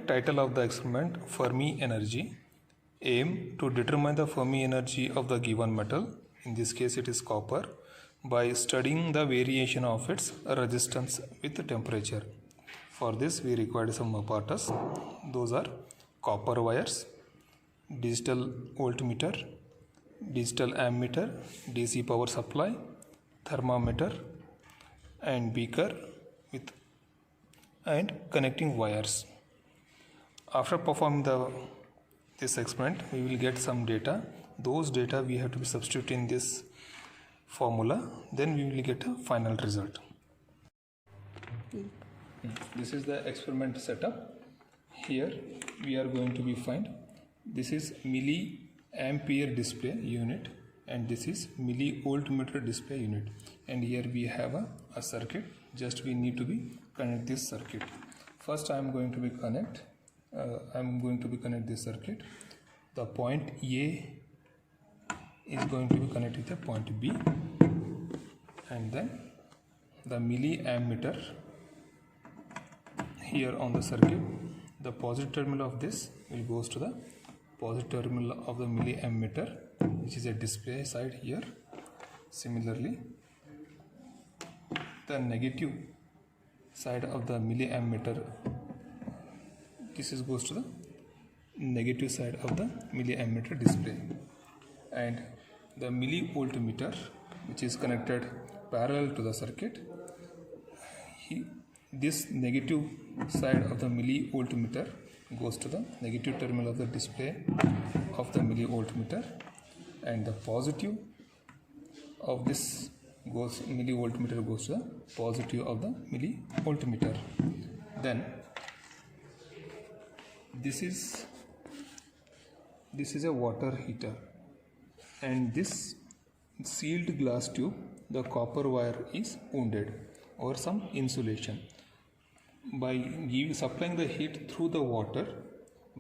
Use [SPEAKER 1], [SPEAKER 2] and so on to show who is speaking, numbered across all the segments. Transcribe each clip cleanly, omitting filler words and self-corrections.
[SPEAKER 1] title of the experiment Fermi energy. Aim to determine the Fermi energy of the given metal, in this case it is copper, by studying the variation of its resistance with temperature. For this we required some apparatus. Those are copper wires, digital voltmeter, digital ammeter, DC power supply, thermometer and beaker with and connecting wires. After performing this experiment, we will get some data. Those data we have to be substitute in this formula, then we will get a final result. This is the experiment setup. Here we are going to be find this is milliampere display unit and this is millivoltmeter display unit, and here we have a circuit. Just we need to be connect this circuit. First I am going to be connect this circuit. The point A is going to be connected to the point B, and then the milliammeter here on the circuit. The positive terminal of this will goes to the positive terminal of the milliammeter, which is a display side here. Similarly, the negative side of the milliammeter, this is goes to the negative side of the milliammeter display, and the millivoltmeter, which is connected parallel to the circuit. This negative side of the millivoltmeter goes to the negative terminal of the display of the millivoltmeter, and the positive of this millivoltmeter goes to the positive of the millivoltmeter. Then this is a water heater, and this sealed glass tube, the copper wire is wounded over some insulation. By supplying the heat through the water,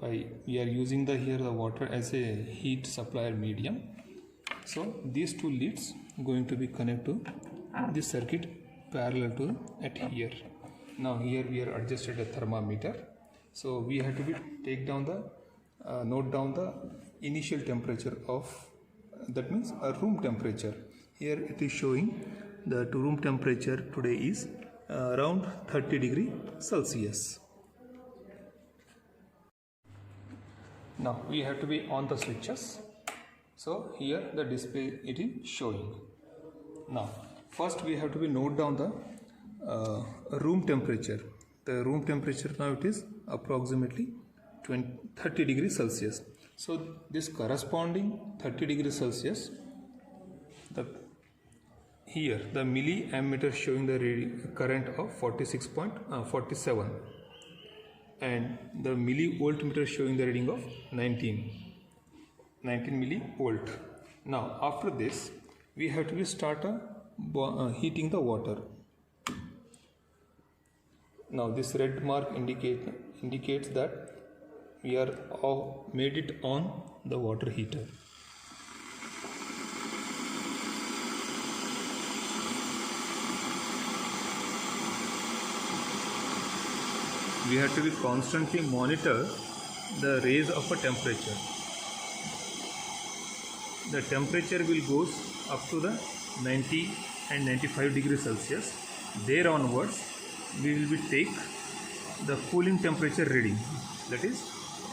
[SPEAKER 1] we are using the water as a heat supplier medium. So these two leads going to be connected to this circuit parallel to at here. Now here we are adjusted a thermometer. So we have to be note down the initial temperature of, that means a room temperature. Here it is showing the room temperature today is around 30 degree Celsius. Now we have to be on the switches. So here the display it is showing. Now first we have to be note down the room temperature. The room temperature now it is approximately 30 degrees Celsius. So this corresponding 30 degrees Celsius, here the milliammeter showing the current of 46.47 and the millivoltmeter showing the reading of 19 millivolt. Now after this we have to be start heating the water. Now this red mark indicates that we are made it on the water heater. We have to be constantly monitor the raise of a temperature. The temperature will goes up to the 90 and 95 degrees Celsius. There onwards we will be take the cooling temperature reading. That is,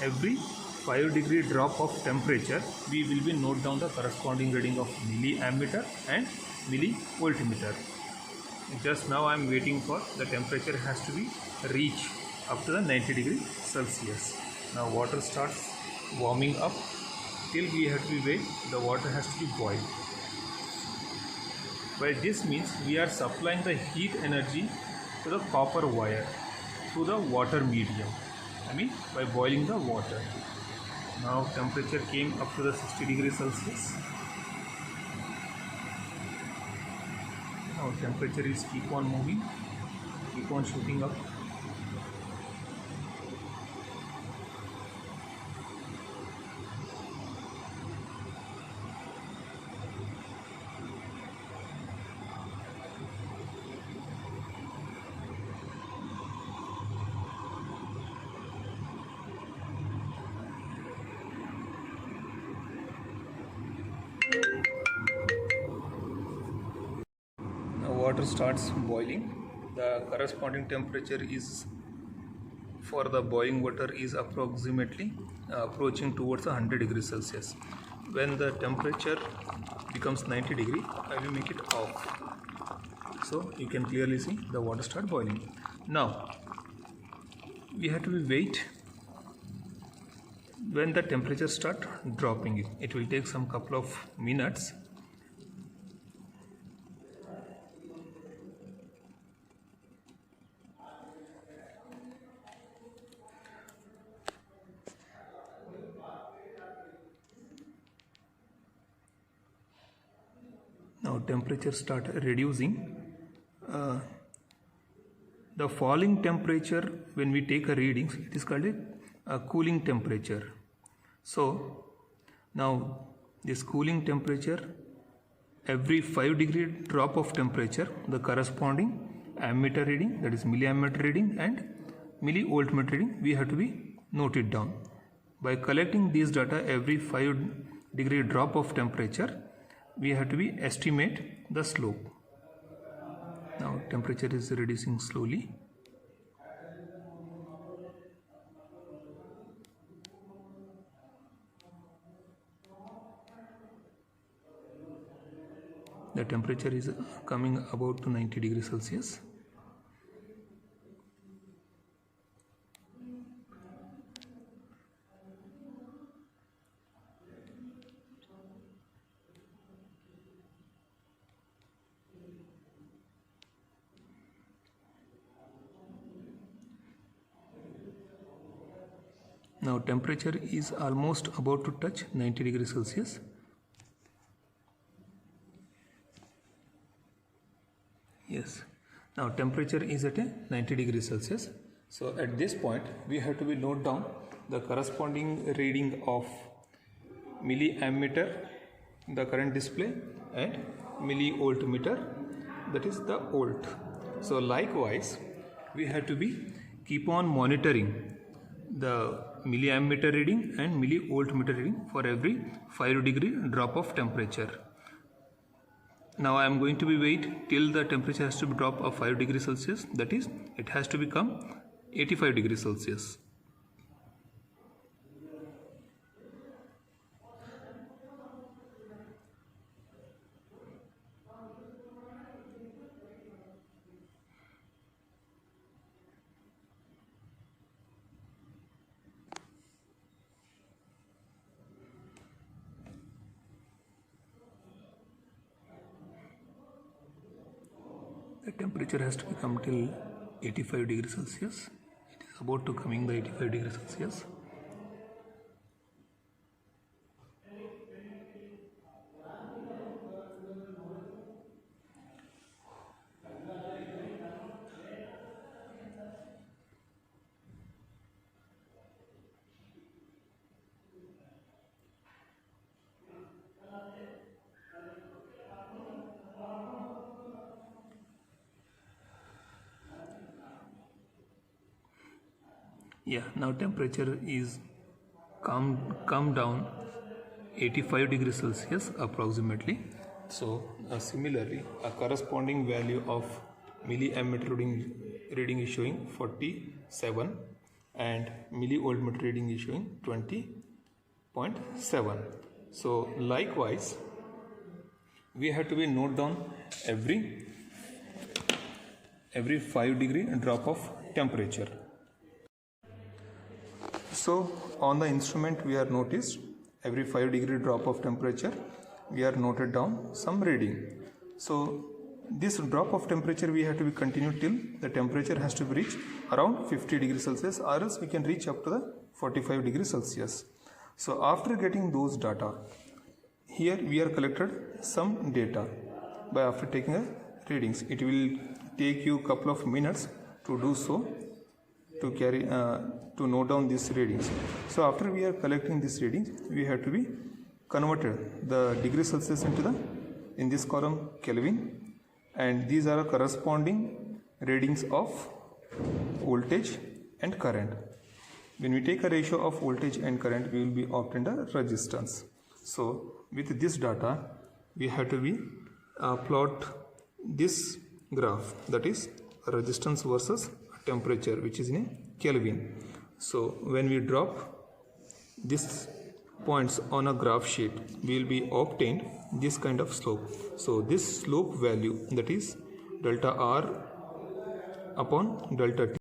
[SPEAKER 1] every 5 degree drop of temperature we will be note down the corresponding reading of milliammeter and millivoltmeter. Just now I am waiting for the temperature has to be reach up to the 90 degrees Celsius. Now water starts warming up. Till we have to wait, the water has to be boiled. By this means we are supplying the heat energy to the copper wire through the water medium. By boiling the water. Now temperature came up to the 60 degrees Celsius. Now temperature is keep on moving, keep on shooting up. water starts boiling, the corresponding temperature is for the boiling water is approximately approaching towards 100 degrees Celsius. When the temperature becomes 90 degree, I will make it off. So you can clearly see the water start boiling. Now we have to wait when the temperature start dropping. It will take some couple of minutes. Now temperature start reducing. The falling temperature, when we take a reading, it is called a cooling temperature. So now this cooling temperature, every 5 degree drop of temperature, the corresponding ammeter reading, that is milliammeter reading and millivoltmeter reading, we have to be noted down. By collecting these data every 5 degree drop of temperature, we have to be estimate the slope. Now temperature is reducing slowly. The temperature is coming about to 90 degrees Celsius. Now temperature is almost about to touch 90 degrees Celsius. Yes, now temperature is at a 90 degrees Celsius. So at this point we have to be note down the corresponding reading of milliammeter, the current display, and millivoltmeter, that is the volt. So likewise we have to be keep on monitoring the milliammeter reading and millivoltmeter reading for every 5 degree drop of temperature. Now I am going to be wait till the temperature has to be drop of 5 degrees Celsius, that is it has to become 85 degrees Celsius. The temperature has to become till 85 degrees Celsius. It is about to coming the 85 degrees Celsius. Yeah, now temperature is come down 85 degrees Celsius approximately. So similarly a corresponding value of milliammeter reading is showing 47 and millivoltmeter reading is showing 20.7. So likewise we have to be note down every 5 degree drop of temperature. So on the instrument we are noticed every 5 degree drop of temperature we are noted down some reading. So this drop of temperature we have to be continued till the temperature has to be reached around 50 degrees Celsius, or else we can reach up to the 45 degrees Celsius. So after getting those data, here we are collected some data. By after taking a readings, it will take you couple of minutes to do so, to carry to note down these readings. So after we are collecting these readings, we have to be converted the degree Celsius into the, in this column, Kelvin, and these are corresponding readings of voltage and current. When we take a ratio of voltage and current, we will be obtained a resistance. So with this data we have to be plot this graph, that is resistance versus temperature, which is in a Kelvin. So when we drop these points on a graph sheet, we will be obtained this kind of slope. So this slope value, that is delta R upon delta T,